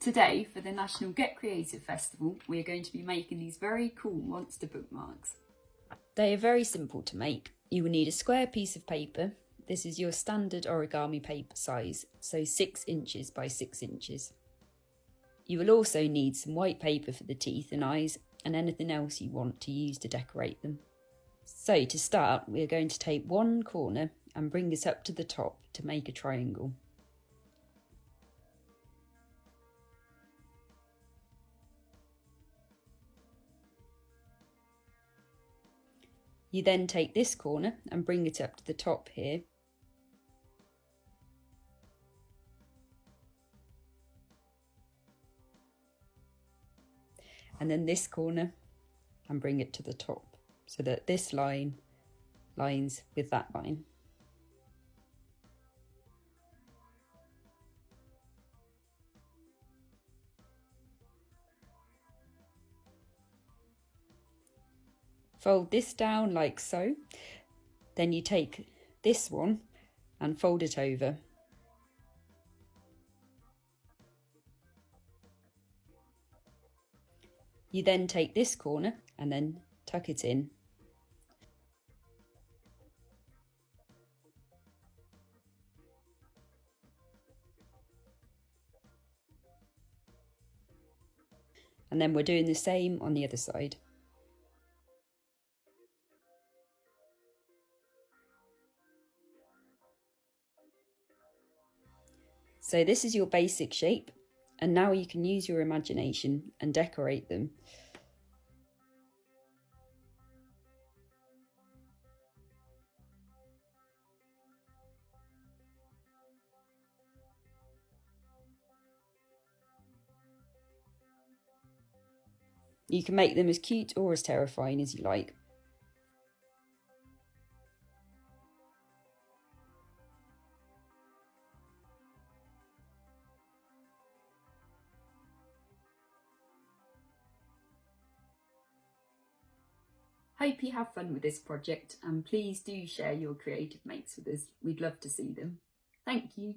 Today, for the National Get Creative Festival, we are going to be making these very cool monster bookmarks. They are very simple to make. You will need a square piece of paper. This is your standard origami paper size, so 6 inches by 6 inches. You will also need some white paper for the teeth and eyes and anything else you want to use to decorate them. So to start, we are going to take one corner and bring it up to the top to make a triangle. You then take this corner and bring it up to the top here. And then this corner and bring it to the top so that this line lines with that line. Fold this down like so. Then you take this one and fold it over. You then take this corner and then tuck it in. And then we're doing the same on the other side. So this is your basic shape, and now you can use your imagination and decorate them. You can make them as cute or as terrifying as you like. Hope you have fun with this project and please do share your creative makes with us. We'd love to see them. Thank you.